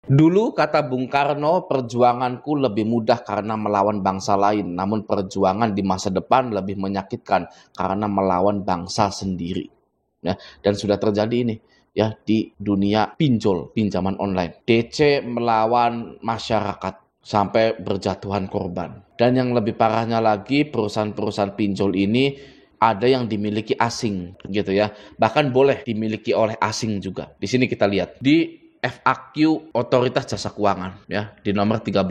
Dulu kata Bung Karno, perjuanganku lebih mudah karena melawan bangsa lain, namun perjuangan di masa depan lebih menyakitkan karena melawan bangsa sendiri. Ya, dan sudah terjadi ini ya di dunia pinjol, pinjaman online. DC melawan masyarakat sampai berjatuhan korban. Dan yang lebih parahnya lagi, perusahaan-perusahaan pinjol ini ada yang dimiliki asing gitu ya. Bahkan boleh dimiliki oleh asing juga. Di sini kita lihat di FAQ Otoritas Jasa Keuangan ya di nomor 13.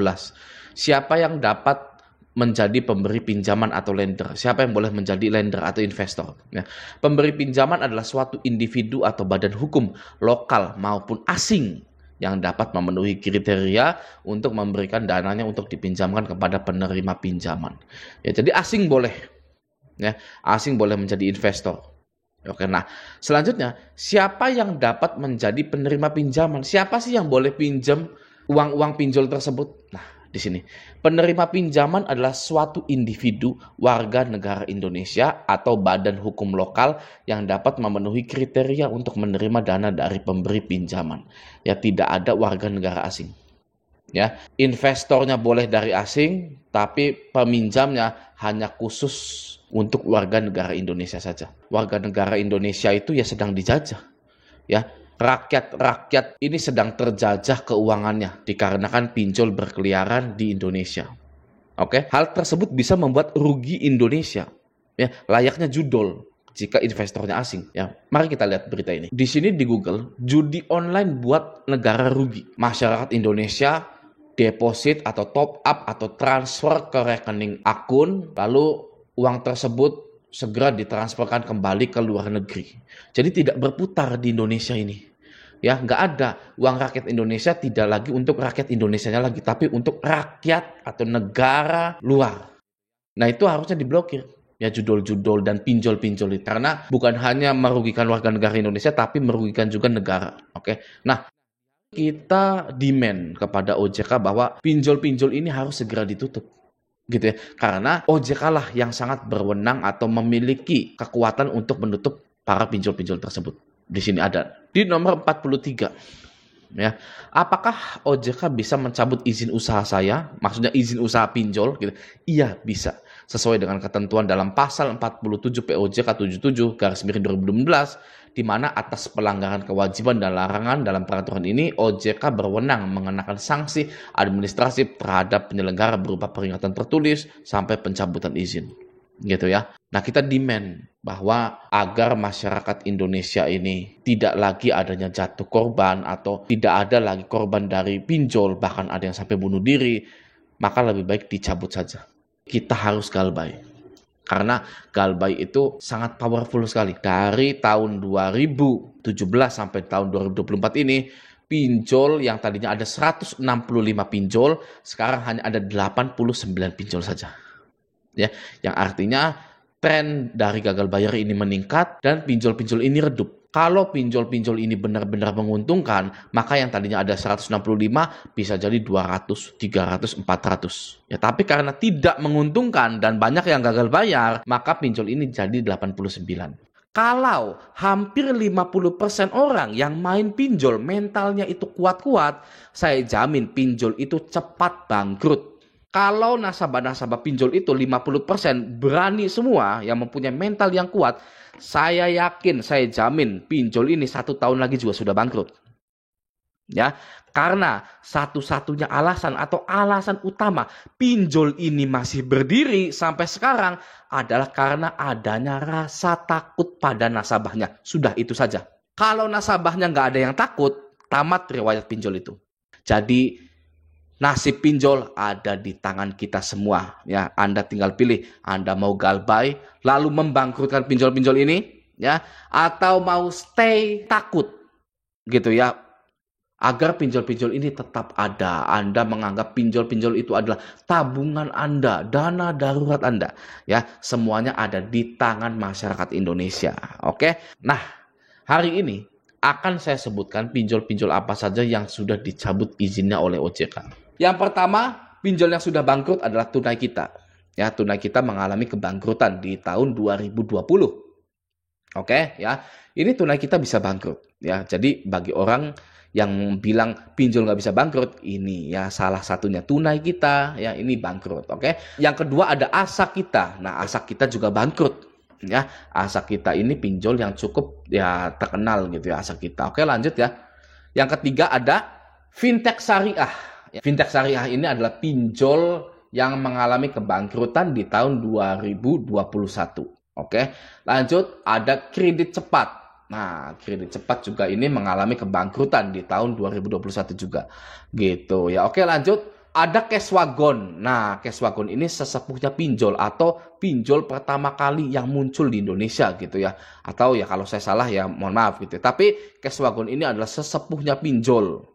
Siapa yang dapat menjadi pemberi pinjaman atau lender? Siapa yang boleh menjadi lender atau investor? Ya. Pemberi pinjaman adalah suatu individu atau badan hukum lokal maupun asing yang dapat memenuhi kriteria untuk memberikan dananya untuk dipinjamkan kepada penerima pinjaman. Ya, jadi asing boleh, ya, asing boleh menjadi investor. Oke, nah selanjutnya siapa yang dapat menjadi penerima pinjaman? Siapa sih yang boleh pinjam uang-uang pinjol tersebut? Nah, di sini penerima pinjaman adalah suatu individu warga negara Indonesia atau badan hukum lokal yang dapat memenuhi kriteria untuk menerima dana dari pemberi pinjaman. Ya, tidak ada warga negara asing. Ya, investornya boleh dari asing, tapi peminjamnya hanya khusus untuk warga negara Indonesia saja. Warga negara Indonesia itu ya sedang dijajah. Ya, rakyat ini sedang terjajah keuangannya dikarenakan pinjol berkeliaran di Indonesia. Oke, hal tersebut bisa membuat rugi Indonesia. Ya, layaknya judol jika investornya asing. Ya, mari kita lihat berita ini. Di sini di Google, judi online buat negara rugi. Masyarakat Indonesia deposit atau top up atau transfer ke rekening akun, lalu uang tersebut segera ditransferkan kembali ke luar negeri. Jadi tidak berputar di Indonesia ini. Ya, nggak ada uang rakyat Indonesia, tidak lagi untuk rakyat Indonesianya lagi, tapi untuk rakyat atau negara luar. Nah, itu harusnya diblokir. Ya, judul-judul dan pinjol-pinjol itu. Karena bukan hanya merugikan warga negara Indonesia, tapi merugikan juga negara. Oke. Nah, kita demand kepada OJK bahwa pinjol-pinjol ini harus segera ditutup gitu ya, karena OJK lah yang sangat berwenang atau memiliki kekuatan untuk menutup para pinjol-pinjol tersebut. Di sini ada di nomor 43 ya. Apakah OJK bisa mencabut izin usaha saya? Maksudnya izin usaha pinjol gitu. Iya, bisa. Sesuai dengan ketentuan dalam pasal 47 POJK 77/2012 di mana atas pelanggaran kewajiban dan larangan dalam peraturan ini OJK berwenang mengenakan sanksi administratif terhadap penyelenggara berupa peringatan tertulis sampai pencabutan izin. Gitu ya. Nah, kita demand bahwa agar masyarakat Indonesia ini tidak lagi adanya jatuh korban atau tidak ada lagi korban dari pinjol, bahkan ada yang sampai bunuh diri, maka lebih baik dicabut saja. Kita harus galbay. Karena galbay itu sangat powerful sekali. Dari tahun 2017 sampai tahun 2024 ini, pinjol yang tadinya ada 165 pinjol, sekarang hanya ada 89 pinjol saja. Ya, yang artinya tren dari gagal bayar ini meningkat dan pinjol-pinjol ini redup. Kalau pinjol-pinjol ini benar-benar menguntungkan, maka yang tadinya ada 165 bisa jadi 200, 300, 400. Ya, tapi karena tidak menguntungkan dan banyak yang gagal bayar, maka pinjol ini jadi 89. Kalau hampir 50% orang yang main pinjol mentalnya itu kuat-kuat, saya jamin pinjol itu cepat bangkrut. Kalau nasabah-nasabah pinjol itu 50% berani semua yang mempunyai mental yang kuat, saya yakin, saya jamin pinjol ini 1 tahun lagi juga sudah bangkrut. Ya, karena satu-satunya alasan atau alasan utama pinjol ini masih berdiri sampai sekarang adalah karena adanya rasa takut pada nasabahnya. Sudah itu saja. Kalau nasabahnya nggak ada yang takut, tamat riwayat pinjol itu. Jadi nasib pinjol ada di tangan kita semua. Ya, Anda tinggal pilih. Anda mau galbay lalu membangkrutkan pinjol-pinjol ini, ya, atau mau stay takut, gitu ya, agar pinjol-pinjol ini tetap ada. Anda menganggap pinjol-pinjol itu adalah tabungan Anda, dana darurat Anda. Ya, semuanya ada di tangan masyarakat Indonesia. Oke. Nah, hari ini akan saya sebutkan pinjol-pinjol apa saja yang sudah dicabut izinnya oleh OJK. Yang pertama, pinjol yang sudah bangkrut adalah Tunai Kita. Ya, Tunai Kita mengalami kebangkrutan di tahun 2020. Oke, ya. Ini Tunai Kita bisa bangkrut, ya. Jadi bagi orang yang bilang pinjol nggak bisa bangkrut, ini ya salah satunya tunai kita, ya ini bangkrut. Oke. Yang kedua ada asa kita. Nah, asa kita juga bangkrut. Ya, asa kita ini pinjol yang cukup ya terkenal gitu ya asa kita. Oke, lanjut ya. Yang ketiga ada fintech syariah. Fintech syariah ini adalah pinjol yang mengalami kebangkrutan di tahun 2021. Oke, lanjut ada kredit cepat. Nah, kredit cepat juga ini mengalami kebangkrutan di tahun 2021 juga. Gitu ya. Oke, lanjut. Ada cash wagon. Nah, cash wagon ini sesepuhnya pinjol atau pinjol pertama kali yang muncul di Indonesia gitu ya. Atau ya kalau saya salah ya mohon maaf gitu. Tapi cash wagon ini adalah sesepuhnya pinjol.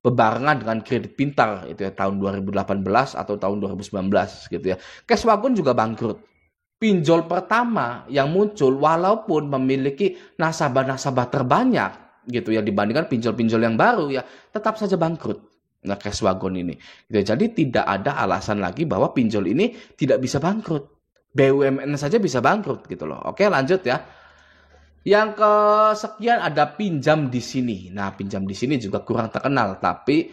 Bebarengan dengan kredit pintar itu ya tahun 2018 atau tahun 2019 gitu ya. Cash wagon juga bangkrut. Pinjol pertama yang muncul walaupun memiliki nasabah-nasabah terbanyak gitu ya dibandingkan pinjol-pinjol yang baru ya tetap saja bangkrut. Nah, cash wagon ini. Gitu. Jadi tidak ada alasan lagi bahwa pinjol ini tidak bisa bangkrut. BUMN saja bisa bangkrut gitu loh. Oke, lanjut ya. Yang kesekian ada pinjam di sini. Nah, pinjam di sini juga kurang terkenal tapi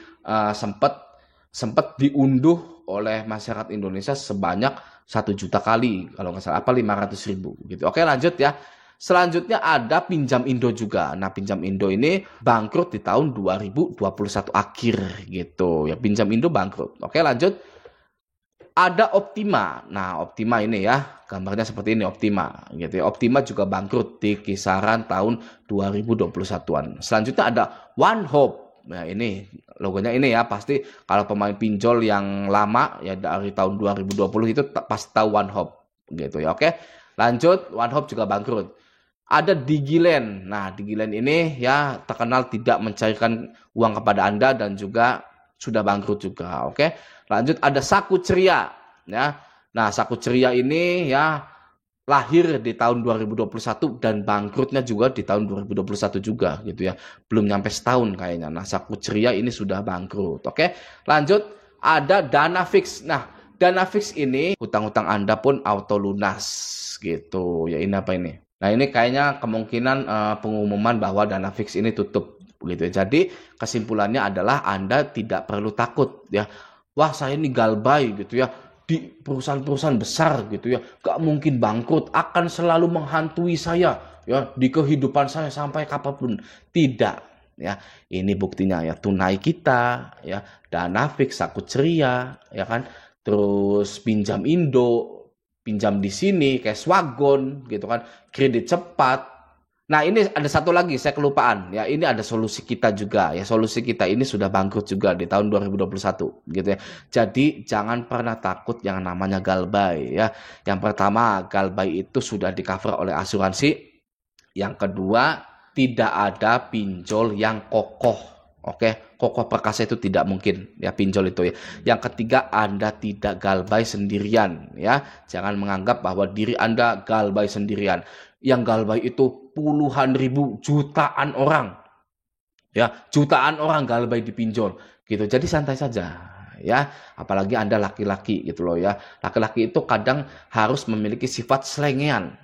sempat diunduh oleh masyarakat Indonesia sebanyak 1 juta kali kalau nggak salah 500.000 gitu. Oke, lanjut ya. Selanjutnya ada pinjam Indo juga. Nah, pinjam Indo ini bangkrut di tahun 2021 akhir gitu. Ya, pinjam Indo bangkrut. Oke, lanjut. Ada Optima. Nah, Optima ini ya, gambarnya seperti ini Optima gitu ya. Optima juga bangkrut di kisaran tahun 2021-an. Selanjutnya ada One Hope. Nah, ini logonya ini ya, pasti kalau pemain pinjol yang lama ya dari tahun 2020 itu pasti tahu One Hope gitu ya. Oke. Lanjut, One Hope juga bangkrut. Ada Digiland. Nah, Digiland ini ya terkenal tidak mencairkan uang kepada Anda dan juga sudah bangkrut juga. Oke. Lanjut ada Saku Ceria ya. Nah, Saku Ceria ini ya lahir di tahun 2021 dan bangkrutnya juga di tahun 2021 juga gitu ya. Belum nyampe setahun kayaknya. Nah, Saku Ceria ini sudah bangkrut. Oke. Lanjut ada Dana Fix. Nah, Dana Fix ini hutang-hutang Anda pun auto lunas gitu. Ya, ini apa ini? Nah, ini kayaknya kemungkinan pengumuman bahwa Dana Fix ini tutup gitu ya. Jadi kesimpulannya adalah Anda tidak perlu takut ya. Wah, saya ini galbay gitu ya. Di perusahaan-perusahaan besar gitu ya. Gak mungkin bangkrut, akan selalu menghantui saya ya di kehidupan saya sampai kapanpun. Tidak ya. Ini buktinya ya, tunai kita ya, Dana Fix, Saku Ceria ya kan. Terus pinjam Indo, pinjam di sini, cash wagon gitu kan, kredit cepat. Nah, ini ada satu lagi saya kelupaan ya, ini ada solusi kita juga ya. Solusi kita ini sudah bangkrut juga di tahun 2021 gitu ya. Jadi jangan pernah takut yang namanya galbay ya. Yang pertama, galbay itu sudah di-cover oleh asuransi. Yang kedua, tidak ada pinjol yang kokoh. Oke, kokoh perkasa itu tidak mungkin ya pinjol itu ya. Yang ketiga, Anda tidak galbay sendirian ya. Jangan menganggap bahwa diri Anda galbay sendirian. Yang galbay itu puluhan ribu, jutaan orang. Ya, jutaan orang galbay di pinjol gitu. Jadi santai saja ya. Apalagi Anda laki-laki gitu loh ya. Laki-laki itu kadang harus memiliki sifat selengean.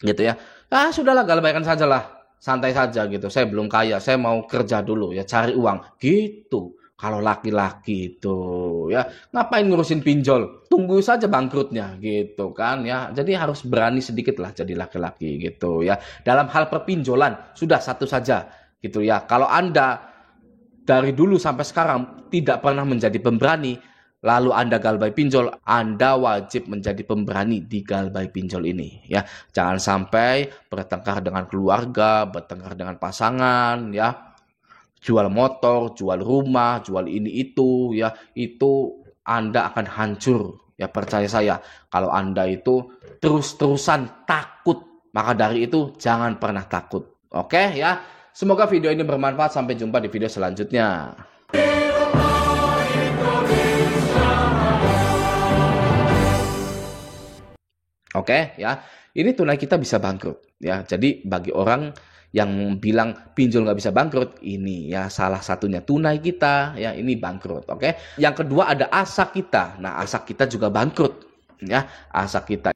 Gitu ya. Ah, sudahlah galbaykan sajalah. Santai saja gitu, saya belum kaya, saya mau kerja dulu ya, cari uang gitu. Kalau laki-laki itu ya ngapain ngurusin pinjol, tunggu saja bangkrutnya gitu kan ya. Jadi harus berani sedikit lah jadi laki-laki gitu ya. Dalam hal perpinjolan sudah satu saja gitu ya. Kalau Anda dari dulu sampai sekarang tidak pernah menjadi pemberani, lalu Anda galbay pinjol, Anda wajib menjadi pemberani di galbay pinjol ini ya. Jangan sampai bertengkar dengan keluarga, bertengkar dengan pasangan ya. Jual motor, jual rumah, jual ini itu ya. Itu Anda akan hancur ya, percaya saya. Kalau Anda itu terus-terusan takut, maka dari itu jangan pernah takut. Oke ya. Semoga video ini bermanfaat. Sampai jumpa di video selanjutnya. Oke ya, ini tunai kita bisa bangkrut ya. Jadi bagi orang yang bilang pinjol nggak bisa bangkrut, ini ya salah satunya tunai kita ya, ini bangkrut. Oke. Yang kedua ada asa kita. Nah, asa kita juga bangkrut ya. Asa kita